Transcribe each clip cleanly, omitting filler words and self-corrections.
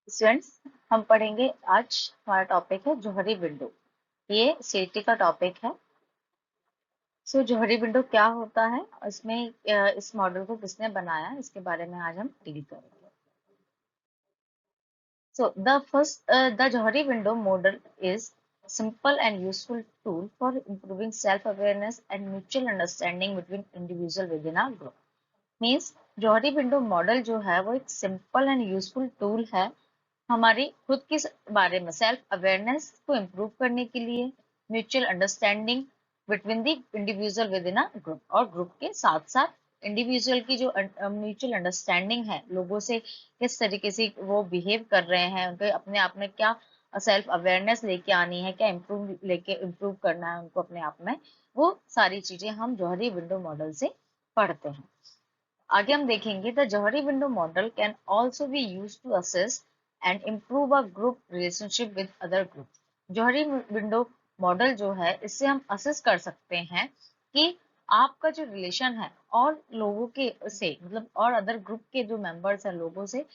Students, हम पढ़ेंगे। आज हमारा टॉपिक है जौहरी विंडो। ये सीटी का टॉपिक है। जौहरी विंडो क्या होता है, इसमें इस मॉडल को किसने बनाया, इसके बारे में आज हम डील करेंगे। The Johari window model is a simple and useful tool for improving self-awareness and mutual understanding between individuals within a group. Means Johari window model जो है वो एक सिंपल एंड यूजफुल टूल है हमारी खुद के बारे में सेल्फ अवेयरनेस को इम्प्रूव करने के लिए, mutual understanding between the individual with in a group, और ग्रुप के साथ साथ इंडिविजुअल की जो म्यूचुअल अंडरस्टैंडिंग है, लोगों से किस तरीके से वो बिहेव कर रहे हैं, उनके अपने आप में क्या सेल्फ अवेयरनेस लेके आनी है, क्या इम्प्रूव करना है उनको अपने आप में, वो सारी चीजें हम जौहरी विंडो मॉडल से पढ़ते हैं। आगे हम देखेंगे the Johari window model can also be use to assess and improve a group relationship with other group. Johari window model जो है, इससे हम असेस कर सकते हैं कि आपका जो रिलेशन है और लोगों के से, मतलब और अदर ग्रुप के जो मेंबर्स हैं लोगों से,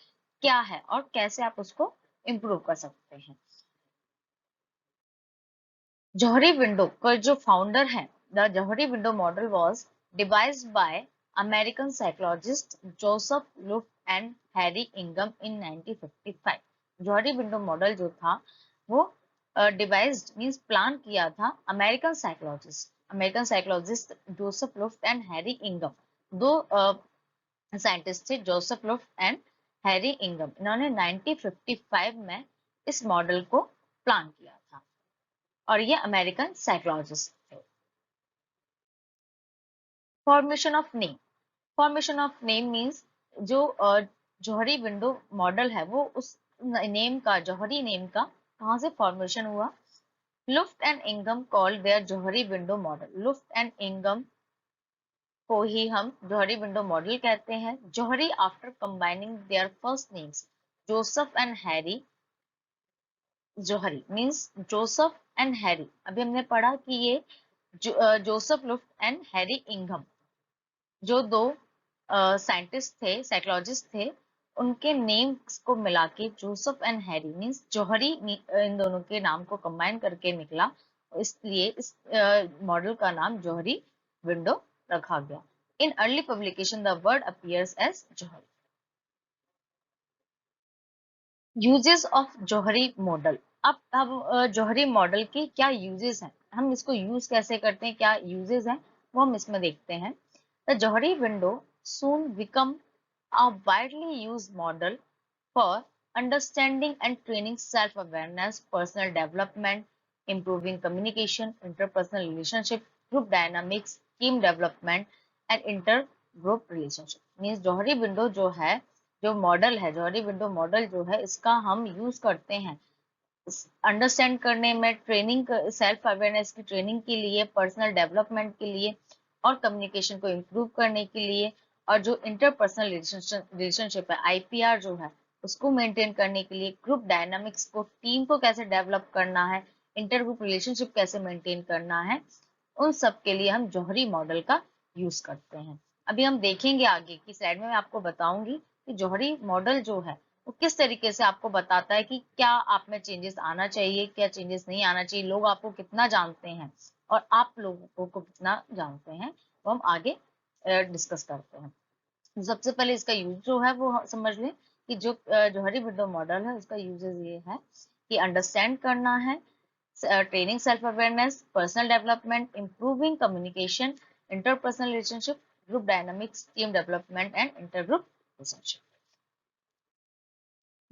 क्या है और कैसे आप उसको इम्प्रूव कर सकते हैं। जौहरी विंडो का जो फाउंडर है, the Johari window model was devised by American psychologist Joseph Luft and Harry इंगम इन 1955। जौहरी विंडो मॉडल जो था वो डिवाइस्ड मींस प्लान किया था American psychologist Joseph Luft and Harry इंगम। दो साइंटिस्ट थे, जोसेफ लुफ्ट एंड हैरी इंगम। इन्होंने 1955 में इस मॉडल को प्लान किया था और ये अमेरिकन साइकोलॉजिस्ट थे। फॉर्मेशन ऑफ नेम मींस जो जौहरी विंडो मॉडल है वो उस नेम का, जौहरी नेम का कहाँ से फॉर्मेशन हुआ। लुफ्ट एंड इंगम called their Johari window model. Luft and इंगम को ही हम जौहरी विंडो मॉडल कहते हैं। Johari after combining their first names Joseph and Harry, Johari means Joseph and Harry. अभी हमने पढ़ा कि ये जोसेफ लुफ्ट एंड हैरी इंघम जो दो साइंटिस्ट थे, साइकोलॉजिस्ट थे, उनके नेम्स को मिला के जोसेफ एंड हैरी मींस जौहरी इन दोनों के नाम को कंबाइन करके निकला, इसलिए इस मॉडल का नाम जौहरी विंडो रखा गया। In early publication the word appears as Johari. Uses of Johari model. अब जौहरी मॉडल के क्या यूजेस हैं, हम इसको यूज कैसे करते हैं, क्या यूजेस हैं, वो हम इसमें देखते हैं। The Johari window soon become a widely used model for understanding and training self-awareness, personal development, improving communication, interpersonal relationship, group dynamics, team development and inter-group relationship। Means Johari window जो है, जो model है, जौहरी window model जो है, इसका हम use करते हैं अंडरस्टैंड करने में, ट्रेनिंग, सेल्फ अवेयरनेस की ट्रेनिंग के लिए, पर्सनल डेवलपमेंट के लिए और कम्युनिकेशन को इम्प्रूव करने के लिए, और जो इंटरपर्सनल रिलेशनशिप है, आईपीआर जो है, उसको मेंटेन करने के लिए, ग्रुप डायनामिक्स को, टीम को कैसे डेवलप करना है, इंटर ग्रुप रिलेशनशिप कैसे मेंटेन करना है, उन सब के लिए हम जौहरी मॉडल का यूज करते हैं। अभी हम देखेंगे आगे की स्लाइड में, मैं आपको बताऊंगी कि जौहरी मॉडल जो है वो किस तरीके से आपको बताता है कि क्या आप में चेंजेस आना चाहिए, क्या चेंजेस नहीं आना चाहिए, लोग आपको कितना जानते हैं और आप लोगों को कितना जानते हैं, वो हम आगे डिस्कस करते हैं। सबसे पहले इसका यूज जो है वो समझ लें कि जो जौहरी विंडो मॉडल है उसका यूजेस ये है कि अंडरस्टैंड करना है, training self awareness, personal development, improving communication, interpersonal relationship, group dynamics, team development and intergroup relationship.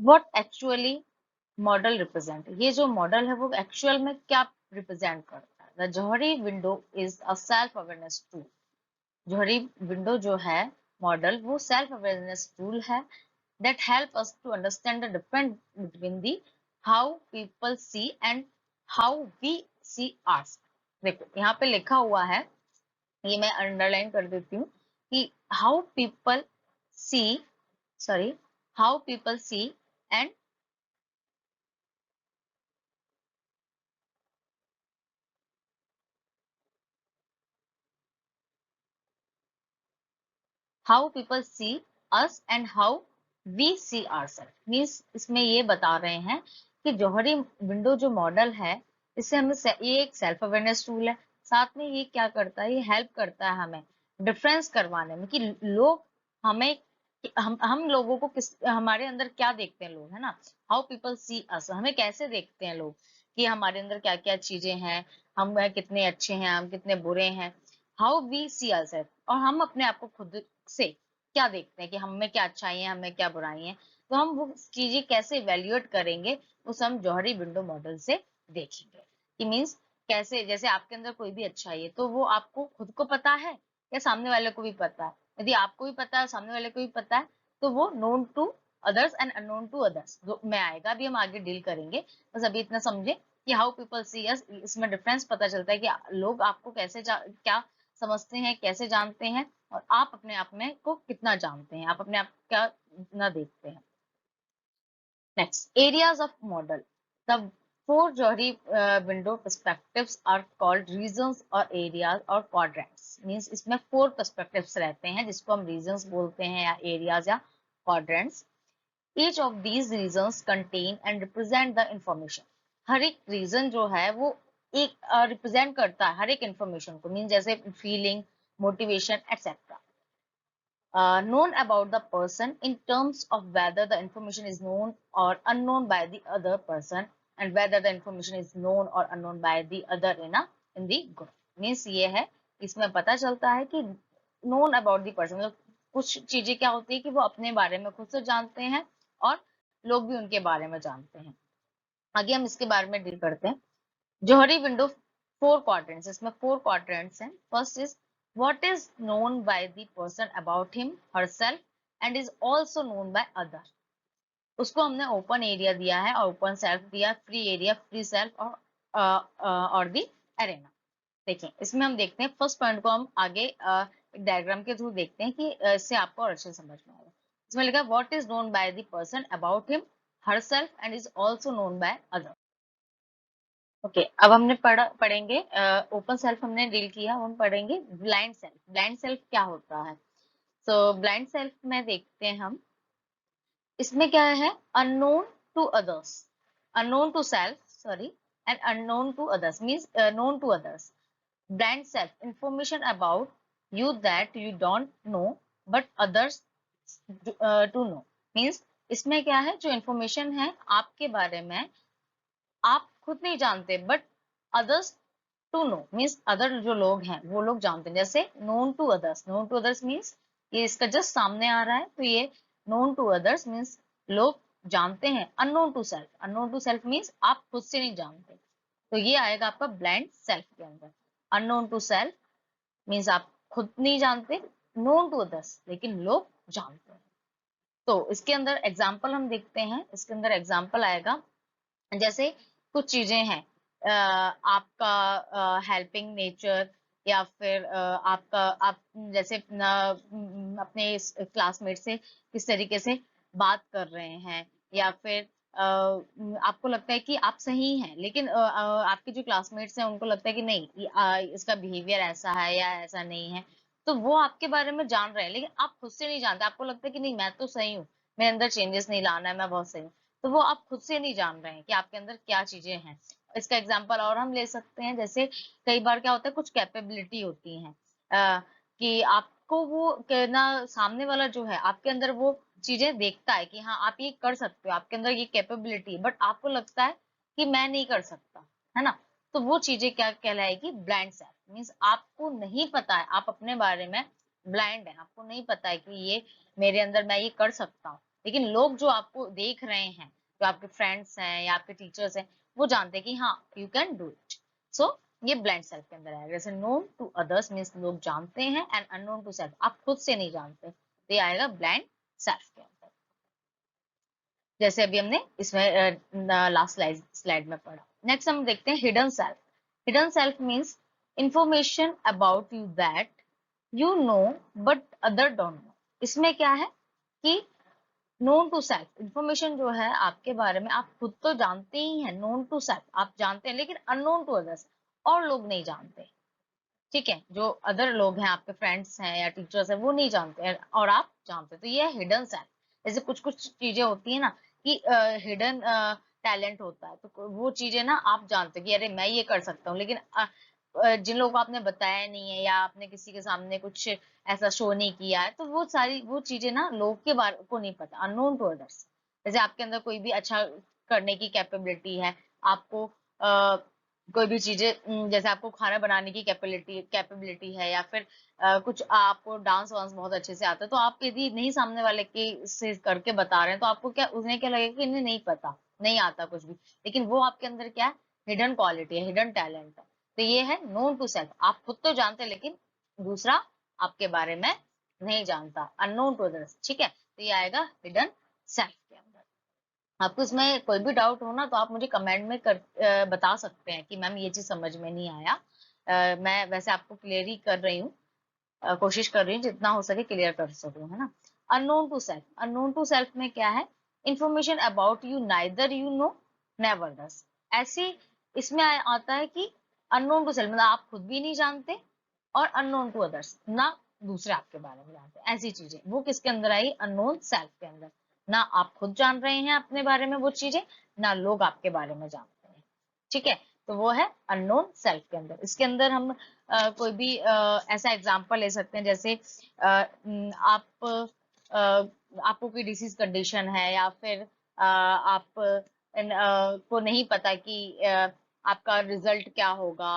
What actually model represent, ये जो मॉडल है वो एक्चुअल में क्या रिप्रेजेंट करता है। The Johari window is a self awareness tool. Johari window जो है मॉडल, वो सेल्फ अवेयरनेस टूल है that help us to understand the difference between the how people see and how we see us। देखो यहाँ पे लिखा हुआ है, ये मैं अंडरलाइन कर देती हूँ कि how people see, sorry, how people see and how people see us and how we see our self means इसमें ये बता रहे हैं कि जौहरी विंडो जो मॉडल है, इससे हमें ये एक सेल्फ अवेयरनेस टूल है, साथ में ये क्या करता है, ये हेल्प करता है हमें डिफरेंस करवाने में कि लोग हमें, हम लोगों को किस, हमारे अंदर क्या देखते हैं लोग, है ना, हाउ पीपल सी अस, हमें कैसे देखते हैं लोग, कि हमारे अंदर क्या क्या चीजें हैं, हम कितने अच्छे हैं, हम कितने बुरे हैं, हाउ वी सी अस, और हम अपने आप को खुद से क्या देखते हैं कि हम में क्या अच्छाई है, हमें क्या बुराई है, तो हम वो चीजें कैसे इवेल्युएट करेंगे, उस हम जौहरी विंडो मॉडल से देखेंगे। कि मीन्स कैसे, जैसे आपके अंदर कोई भी अच्छाई है तो वो आपको खुद को पता है या सामने वाले को भी पता है, यदि आपको भी पता है सामने वाले को भी पता है तो वो known to others and unknown to others में आएगा, अभी हम आगे डील करेंगे, बस अभी इतना समझे कि हाउ पीपल सी अस, इसमें डिफरेंस पता चलता है कि लोग आपको कैसे क्या समझते हैं, कैसे जानते हैं, और आप अपने आप में को कितना जानते हैं, आप अपने आप क्या कितना देखते हैं। Next, areas of model, the four Johari window perspectives are called regions और एरियाज और क्वाड्रेंट्स, मींस इसमें फोर पर्सपेक्टिव्स रहते हैं जिसको हम रीजन्स बोलते हैं या एरियाज या quadrants. Each of these regions contain and represent the information, हर एक रीजन जो है वो एक रिप्रेजेंट करता है हर एक इंफॉर्मेशन को, मीन जैसे feeling, motivation etcetera, known about the person in terms of whether the information is known or unknown by the other person and whether the information is known or unknown by the other in the group, means ये है, इसमें पता चलता है कि known about the person, मतलब कुछ चीजें क्या होती है कि वो अपने बारे में खुद से जानते हैं और लोग भी उनके बारे में जानते हैं। आगे हम इसके बारे में डील करते हैं। जौहरी विंडो फोर क्वाड्रेंट्स, इसमें फोर क्वाड्रेंट्स हैं। First is what is known by the person about him herself and is also known by other, उसको हमने ओपन एरिया दिया है और ओपन सेल्फ दिया, फ्री एरिया, फ्री सेल्फ और दी अरेना। देखिए इसमें हम देखते हैं फर्स्ट पॉइंट को हम आगे एक डायग्राम के थ्रू देखते हैं कि इससे आपको और अच्छे समझ में आएगा। इसमें लिखा what is known by the person about him herself and is also known by other. Okay अब हमने पढ़ेंगे ओपन सेल्फ हमने डील किया, हम पढ़ेंगे ब्लाइंड सेल्फ। ब्लाइंड सेल्फ क्या होता है? सो ब्लाइंड सेल्फ में देखते हैं हम, इसमें क्या है, unknown to others, unknown to self sorry and unknown to others means known to others. Blind self, information about you that you don't know but others to know, means इसमें क्या है, जो इंफॉर्मेशन है आपके बारे में आप खुद नहीं जानते but others to know, means other जो लोग हैं वो लोग जानते हैं। जैसे known to others, known to others means ये इसका जस्ट सामने आ रहा है तो ये नोन टू अदर्स मीन्स लोग जानते हैं। Unknown to self, unknown to self means आप खुद से नहीं जानते, तो ये आएगा आपका ब्लाइंड सेल्फ के अंदर। अननोन टू सेल्फ मीन्स आप खुद नहीं जानते, नोन टू अदर्स लेकिन लोग जानते हैं। तो इसके अंदर एग्जाम्पल हम देखते हैं, इसके अंदर एग्जाम्पल आएगा जैसे कुछ चीजें हैं, आपका हेल्पिंग नेचर या फिर आपका आप जैसे अपने क्लासमेट से किस तरीके से बात कर रहे हैं, या फिर आपको लगता है कि आप सही हैं लेकिन आपके जो क्लासमेट्स हैं उनको लगता है कि नहीं इसका बिहेवियर ऐसा है या ऐसा नहीं है, तो वो आपके बारे में जान रहे हैं लेकिन आप खुद से नहीं जानते, आपको लगता है कि नहीं मैं तो सही हूँ, मेरे अंदर चेंजेस नहीं लाना है, मैं बहुत सही हूँ, तो वो आप खुद से नहीं जान रहे हैं कि आपके अंदर क्या चीजें हैं। इसका एग्जांपल और हम ले सकते हैं, जैसे कई बार क्या होता है, कुछ कैपेबिलिटी होती है कि आपको वो ना सामने वाला जो है आपके अंदर वो चीजें देखता है कि हाँ आप ये कर सकते हो, आपके अंदर ये कैपेबिलिटी है, बट आपको लगता है कि मैं नहीं कर सकता, है ना, तो वो चीजें क्या कहलाएगी, ब्लाइंड सेल्फ, मीन्स आपको नहीं पता है, आप अपने बारे में ब्लाइंड है, आपको नहीं पता है कि ये मेरे अंदर मैं ये कर सकता हूँ, लेकिन लोग जो आपको देख रहे हैं, जो आपके फ्रेंड्स हैं या आपके टीचर्स हैं, वो जानते हैं कि हाँ यू कैन डू इट। सो ये ब्लाइंड सेल्फ के अंदर आएगा। जैसे नोन टू अदर्स मीन्स लोग जानते हैं एंड अननोन टू सेल्फ आप खुद से नहीं जानते, तो ये आएगा ब्लाइंड सेल्फ के अंदर। जैसे अभी हमने इसमें लास्ट स्लाइड में पढ़ा। नेक्स्ट हम देखते हैं hidden self. Hidden self means information about you that you know but other don't know. इसमें क्या है कि नोन टू सेल्फ, इंफॉर्मेशन जो है आपके बारे में आप खुद तो जानते ही हैं, नोन टू सेल्फ आप जानते हैं, लेकिन अननोन टू अदर्स और लोग नहीं जानते, ठीक है, जो अदर लोग हैं आपके फ्रेंड्स हैं या टीचर्स हैं वो नहीं जानते हैं और आप जानते हैं, तो ये है हिडन सेल्फ। जैसे कुछ कुछ चीजें होती है ना कि हिडन टैलेंट होता है, तो वो चीजें ना आप जानते हो कि अरे मैं ये कर सकता हूँ, लेकिन जिन लोगों को आपने बताया नहीं है या आपने किसी के सामने कुछ ऐसा शो नहीं किया है, तो वो सारी वो चीजें ना लोग के बारे को नहीं पता, अननोन टू अदर्स। जैसे आपके अंदर कोई भी अच्छा करने की कैपेबिलिटी है, आपको कोई भी चीजें जैसे आपको खाना बनाने की कैपेबिलिटी कैपेबिलिटी है, या फिर कुछ आपको डांस वांस बहुत अच्छे से आता है, तो आप यदि नहीं सामने वाले के से करके बता रहे हैं, तो आपको क्या, उन्हें क्या लगेगा कि इन्हें नहीं पता, नहीं आता कुछ भी, लेकिन वो आपके अंदर क्या है, हिडन क्वालिटी है, हिडन टैलेंट है। तो ये है नोन टू सेल्फ, आप खुद तो जानते हैं लेकिन दूसरा आपके बारे में नहीं जानता, अननोन टू अदर्स। ठीक है, तो ये आएगा हिडन सेल्फ के अंदर। आपको इसमें कोई भी डाउट हो ना, तो आप मुझे कमेंट में बता सकते हैं कि मैम ये चीज समझ में नहीं आया। मैं वैसे आपको क्लियर ही कर रही हूँ, कोशिश कर रही हूँ जितना हो सके क्लियर कर सकूं, है ना। Unknown to self, unknown to self में क्या है, information about you neither you know never does. ऐसी इसमें आता है कि अननोन टू सेल्फ मतलब आप खुद भी नहीं जानते, और अननोन टू अदर्स ना दूसरे आपके बारे में जानते, ऐसी चीजें वो किसके अंदर आई, अननोन सेल्फ के अंदर। ना आप खुद जान रहे हैं अपने बारे में वो चीजें, ना लोग आपके बारे में जानते हैं। ठीक है, तो वो है अननोन सेल्फ के अंदर। इसके अंदर हम कोई भी ऐसा एग्जांपल ले सकते हैं, जैसे आपको कोई डिसीज कंडीशन है, या फिर आप को नहीं पता कि आपका रिजल्ट क्या होगा,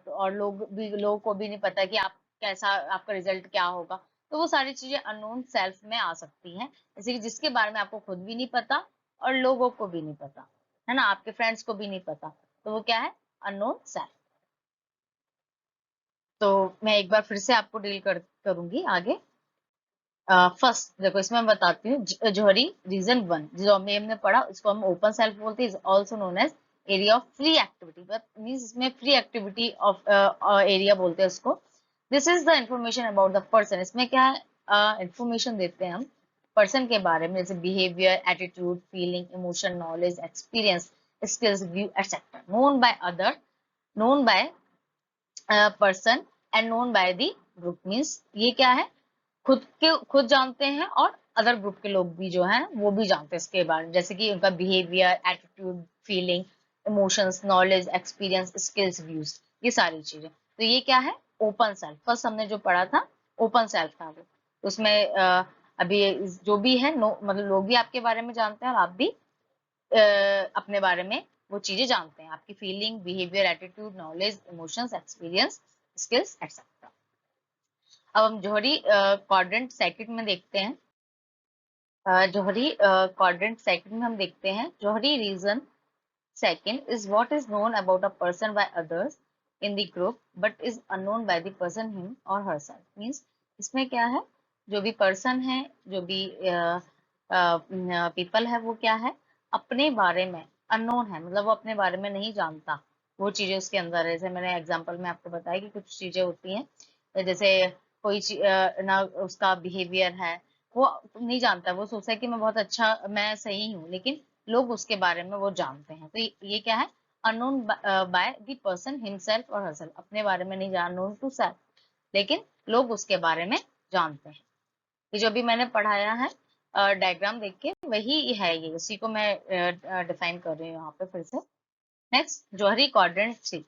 और लोगों को भी नहीं पता कि आप कैसा, आपका रिजल्ट क्या होगा। तो वो सारी चीजें अननोन सेल्फ में आ सकती हैं, जैसे कि जिसके बारे में आपको खुद भी नहीं पता और लोगों को भी नहीं पता, है ना, आपके फ्रेंड्स को भी नहीं पता, तो वो क्या है, अननोन सेल्फ। तो मैं एक बार फिर से आपको डील करूंगी आगे। फर्स्ट देखो, इसमें मैं बताती हूँ जौहरी रीजन वन, जो हमने पढ़ा उसको हम ओपन सेल्फ बोलते हैं, also known as area of free activity, but means इसमें फ्री एक्टिविटी ऑफ एरिया बोलते हैं उसको। This is the information about the person, इसमें क्या है, इंफॉर्मेशन देते हैं हम पर्सन के बारे में, जैसे behaviour, attitude, feeling, emotion, knowledge, experience, skills, view etcetera, known by other, known by person and known by the group. Means ये क्या है, खुद जानते हैं और अदर ग्रुप के लोग भी जो हैं वो भी जानते हैं इसके बारे में, जैसे कि उनका behaviour, attitude, feeling, emotions, knowledge, experience, skills, views, ये सारी चीजें। तो ये क्या है, ओपन सेल्फ। फर्स्ट हमने जो पढ़ा था ओपन सेल्फ था वो, उसमें अभी जो भी है मतलब लोग भी आपके बारे में जानते हैं और आप भी अपने बारे में वो चीजें जानते हैं, आपकी feeling, behaviour, attitude, knowledge, emotions, experience, skills etcetera. अब हम जौहरी क्वाड्रेंट सेकंड में देखते हैं। जौहरी क्वाड्रेंट सेकंड में हम देखते हैं, Johari region second is what is known about a person by others in the group but is unknown by the person him और हरसेल्फ। मींस इसमें क्या है, जो भी पर्सन है, जो भी पीपल है, वो क्या है, अपने बारे में अननोन है, मतलब वो अपने बारे में नहीं जानता, वो चीजें उसके अंदर है। जैसे मैंने एग्जांपल में आपको बताया कि कुछ चीजें होती हैं, जैसे कोई ना उसका बिहेवियर है, वो नहीं जानता, वो सोचता है कि मैं बहुत अच्छा, मैं सही हूँ, लेकिन लोग उसके बारे में वो जानते हैं। तो ये क्या है, unknown by the person himself और हरसेल्फ, अपने बारे में नहीं जान, नोन टू सेल्फ, लेकिन लोग उसके बारे में जानते हैं। ये जो भी मैंने पढ़ाया है डायग्राम देख के, वही है ये, उसी को मैं डिफाइन कर रही हूँ यहाँ पे फिर से। नेक्स्ट, जौहरी क्वाड्रेंट थ्री,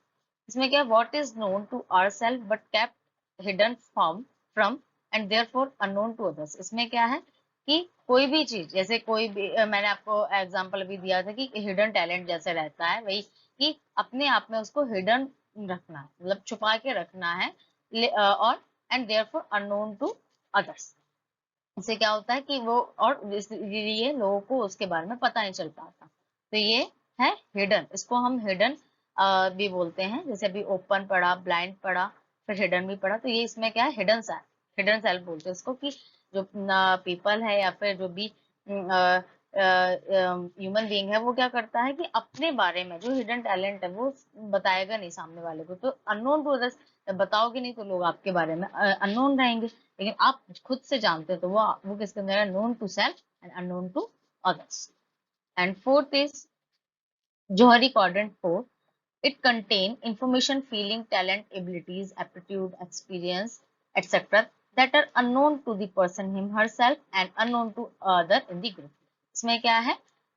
इसमें क्या, what is known to ourself but kept hidden from and therefore unknown to others. इसमें क्या है कि कोई भी चीज, जैसे कोई भी मैंने आपको एग्जांपल भी दिया था कि हिडन टैलेंट जैसे रहता है, वही कि अपने आप में उसको हिडन रखना है, मतलब छुपा के रखना है, और and therefore unknown to others. इससे क्या होता है कि वो, और इसलिए लोगों को उसके बारे में पता नहीं चल पाता, तो ये है हिडन। इसको हम हिडन भी बोलते हैं, जैसे अभी ओपन पढ़ा, ब्लाइंड पढ़ा, फिर हिडन भी पढ़ा, तो ये इसमें क्या है, हिडन सेल्फ, हिडन सेल्फ बोलते हैं इसको, कि जो पीपल है या फिर जो भी ह्यूमन बीइंग है, वो क्या करता है कि अपने बारे में जो हिडन टैलेंट है वो बताएगा नहीं सामने वाले को। तो अननोन टू अदर्स, बताओगे नहीं तो लोग आपके बारे में अननोन रहेंगे, लेकिन आप खुद से जानते हो तो वो किसके अंदर है, known to self and unknown to others. And fourth is Johari quadrant four, it contain information, feeling, talent, abilities, aptitude, experience, etc. that are unknown to the person him herself and unknown to other in the group। इसमें क्या है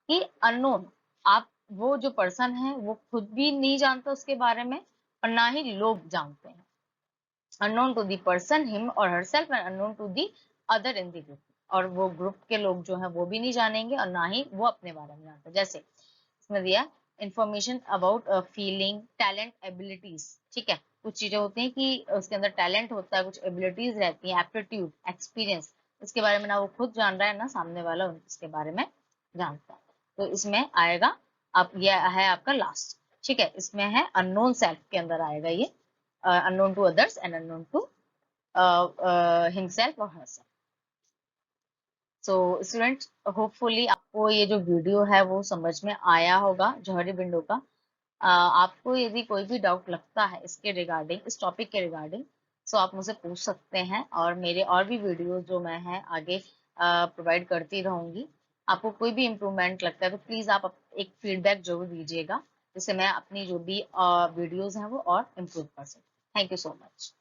कि unknown, आप वो जो person है वो खुद भी नहीं जानता उसके बारे में और ना ही लोग जानते हैं। unknown to the person him or herself and unknown to the other in the group, और वो ग्रुप के लोग जो है वो भी नहीं जानेंगे और ना ही वो अपने बारे में जानते। जैसे इसमें दिया information about feeling, talent, abilities. ठीक है, कुछ चीजें होती हैं कि उसके अंदर टैलेंट होता है, कुछ एबिलिटीज रहती हैं, एप्टीट्यूड, एक्सपीरियंस, इसके बारे में ना वो खुद जान रहा है ना सामने वाला उसके बारे में जानता है। तो इसमें आएगा आप, ये है आपका लास्ट। ठीक है, इसमें है अननोन सेल्फ के अंदर आएगा ये, unknown to others and unknown to himself or herself। So students, hopefully आपको ये जो वीडियो है वो समझ में आया होगा जौहरी विंडो का। आपको यदि कोई भी डाउट लगता है इसके रिगार्डिंग, इस टॉपिक के रिगार्डिंग, सो आप मुझे पूछ सकते हैं और मेरे और भी वीडियो जो मैं है आगे प्रोवाइड करती रहूंगी। आपको कोई भी इम्प्रूवमेंट लगता है तो प्लीज आप एक फीडबैक जरूर दीजिएगा, जिससे मैं अपनी जो भी वीडियोज हैं वो और इम्प्रूव कर सकूँ। Thank you so much.